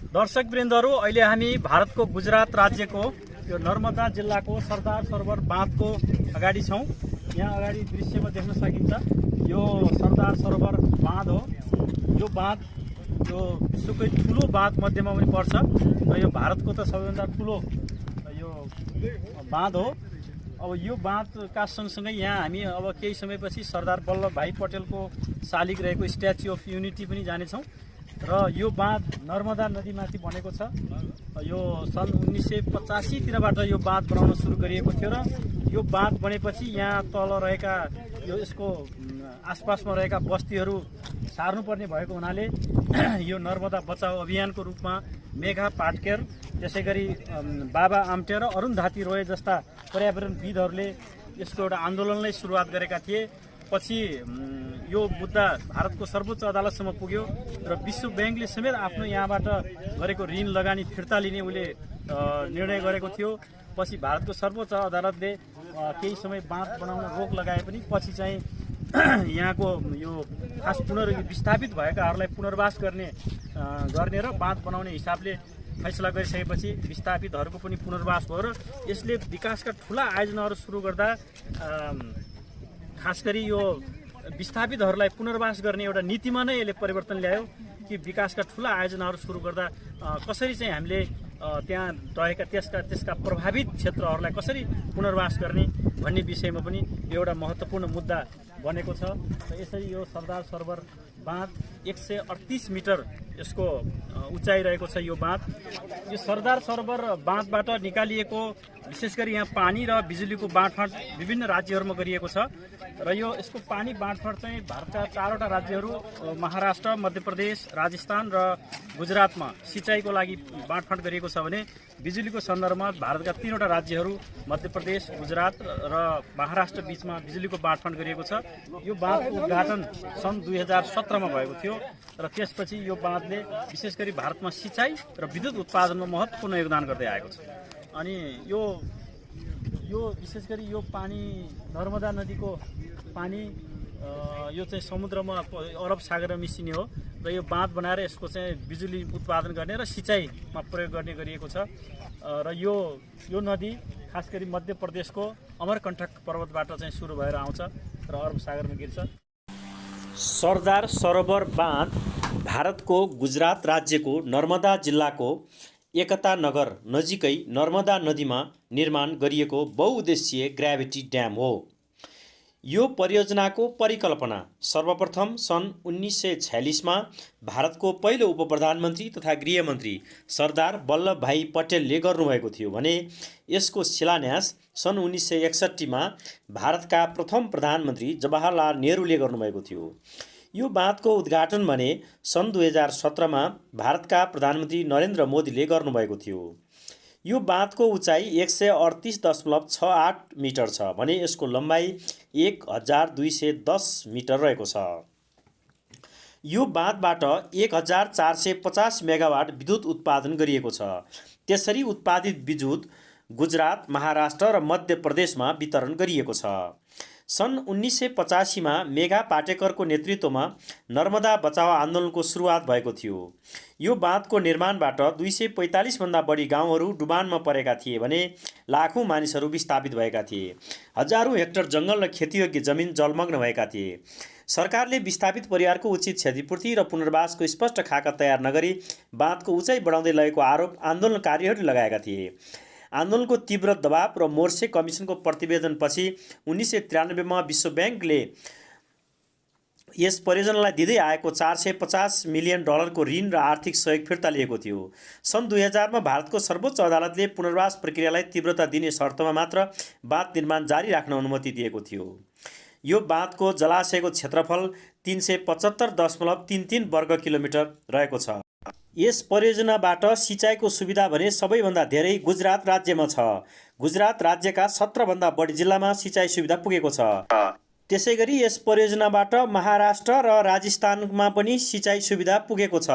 दर्शकवृन्दहरू, अहिले हामी भारतको गुजरात राज्यको यो नर्मदा जिल्लाको सरदार सरोवर बाँधको अगाडि छौँ। यहाँ अगाडि दृश्यमा देख्न सकिन्छ यो सरदार सरोवर बाँध हो। यो बाँध यो विश्वकै ठुलो बाँध मध्येमा पनि पर्छ र यो भारतको त सबैभन्दा ठुलो यो बाँध हो। अब यो बाँधका सँगसँगै यहाँ हामी अब केही समयपछि सरदार वल्लभभाइ पटेलको शालिग रहेको स्ट्याच्यु अफ युनिटी पनि जानेछौँ र यो बाँध नर्मदा नदीमाथि बनेको छ। यो सन् 1985 तिरबाट यो बाँध बनाउन सुरु गरिएको थियो र यो बाँध बनेपछि यहाँ तल रहेका यो यसको आसपासमा रहेका बस्तीहरू सार्नुपर्ने भएको हुनाले यो नर्मदा बचाओ अभियानको रूपमा मेघा पाटकर, त्यसै गरी बाबा आम्टे र अरुण रोय जस्ता पर्यावरणविदहरूले यसको एउटा आन्दोलनलाई सुरुवात गरेका थिए। पछि यो मुद्दा भारतको सर्वोच्च अदालतसम्म पुग्यो र विश्व ब्याङ्कले समेत आफ्नो यहाँबाट गरेको ऋण लगानी फिर्ता लिने उसले निर्णय गरेको थियो। पछि भारतको सर्वोच्च अदालतले केही समय बाँध बनाउन रोक लगाए पनि पछि चाहिँ यहाँको यो खास विस्थापित भएकाहरूलाई पुनर्वास गर्ने र बाँध बनाउने हिसाबले फैसला गरिसकेपछि विस्थापितहरूको पनि पुनर्वास भयो र यसले विकासका ठुला आयोजनाहरू सुरु गर्दा खास गरी यो विस्थापितहरूलाई पुनर्वास गर्ने एउटा नीतिमा नै यसले परिवर्तन ल्यायो कि विकासका ठुला आयोजनाहरू सुरु गर्दा कसरी चाहिँ हामीले त्यहाँ रहेका त्यसका प्रभावित क्षेत्रहरूलाई कसरी पुनर्वास गर्ने भन्ने विषयमा पनि एउटा महत्त्वपूर्ण मुद्दा बनेको छ। र यसरी यो सरदार सरोवर बाँध 138 मिटर यसको उचाइ रहेको छ। यो बाँध यो सरदार सरोवर बाँधबाट निकालिएको विशेष गरी यहाँ पानी र बिजुलीको बाँडफाँड विभिन्न राज्यहरूमा गरिएको छ र यो यसको पानी बाँडफाँड चाहिँ भारतका 4वटा राज्यहरू महाराष्ट्र, मध्य प्रदेश, राजस्थान र गुजरातमा सिँचाइको लागि बाँडफाँड गरिएको छ भने बिजुलीको सन्दर्भमा भारतका 3वटा राज्यहरू मध्य प्रदेश, गुजरात र महाराष्ट्र बीचमा बिजुलीको बाँडफाँड गरिएको छ। यो बाँधको उद्घाटन सन् 2017मा भएको थियो र त्यसपछि यो बाँधले विशेष गरी भारतमा सिँचाइ र विद्युत उत्पादनमा महत्त्वपूर्ण योगदान गर्दै आएको छ। अनि यो विशेष गरी यो पानी नर्मदा नदीको पानी यो चाहिँ समुद्रमा अरब सागरमा मिसिने हो र यो बाँध बनाएर यसको चाहिँ बिजुली उत्पादन गर्ने र सिँचाइमा प्रयोग गर्ने गरिएको छ। र यो नदी खास गरी मध्य प्रदेशको अमरकण्टक पर्वतबाट चाहिँ सुरु भएर आउँछ र अरब सागरमा गिर्छ। सरदार सरोवर बाँध भारतको गुजरात राज्यको नर्मदा जिल्लाको एकता नगर नजिकै नर्मदा नदीमा निर्माण गरिएको बहुउद्देश्यीय ग्राभिटी ड्याम हो। यो परियोजनाको परिकल्पना सर्वप्रथम सन् 1946मा भारतको पहिलो उपप्रधानमन्त्री तथा गृहमन्त्री सरदार वल्लभभाइ पटेलले गर्नुभएको थियो भने यसको शिलान्यास सन् 1961मा भारतका प्रथम प्रधानमन्त्री जवाहरलाल नेहरूले गर्नुभएको थियो। यो बाँधको उद्घाटन भने सन् 2017मा भारतका प्रधानमन्त्री नरेन्द्र मोदीले गर्नुभएको थियो। यो बाँधको उचाइ 138.68 मिटर छ भने यसको लम्बाइ 1210 मिटर रहेको छ। यो बाँधबाट 1450 मेगावाट विद्युत उत्पादन गरिएको छ। त्यसरी उत्पादित विद्युत गुजरात, महाराष्ट्र र मध्य प्रदेशमा वितरण गरिएको छ। सन् 1985मा मेघा पाटेकरको नेतृत्वमा नर्मदा बचाओ आन्दोलनको सुरुवात भएको थियो। यो बाँधको निर्माणबाट 245 भन्दा बढी गाउँहरू डुबानमा परेका थिए भने लाखौँ मानिसहरू विस्थापित भएका थिए। हजारौँ हेक्टर जङ्गल र खेतीयोग्य जमिन जलमग्न भएका थिए। सरकारले विस्थापित परिवारको उचित क्षतिपूर्ति र पुनर्वासको स्पष्ट खाका तयार नगरी बाँधको उचाइ बढाउँदै लगेको आरोप आन्दोलनकारीहरूले लगाएका थिए। आन्दोलनको तीव्र दबाव र मोर्से कमिसनको प्रतिवेदनपछि 1993मा विश्व ब्याङ्कले यस परियोजनालाई दिँदै आएको $450 मिलियन को ऋण र आर्थिक सहयोग फिर्ता लिएको थियो। सन् 2000मा भारतको सर्वोच्च अदालतले पुनर्वास प्रक्रियालाई तीव्रता दिने शर्तमा मात्र बाँध निर्माण जारी राख्न अनुमति दिएको थियो। यो बाँधको जलाशयको क्षेत्रफल 375.33 वर्ग किलोमिटर रहेको छ। यस परियोजनाबाट सिँचाइको सुविधा भने सबैभन्दा धेरै गुजरात राज्यमा छ। गुजरात राज्यका 17 भन्दा बढी जिल्लामा सिँचाइ सुविधा पुगेको छ। त्यसैगरी यस परियोजनाबाट महाराष्ट्र र राजस्थानमा पनि सिँचाइ सुविधा पुगेको छ।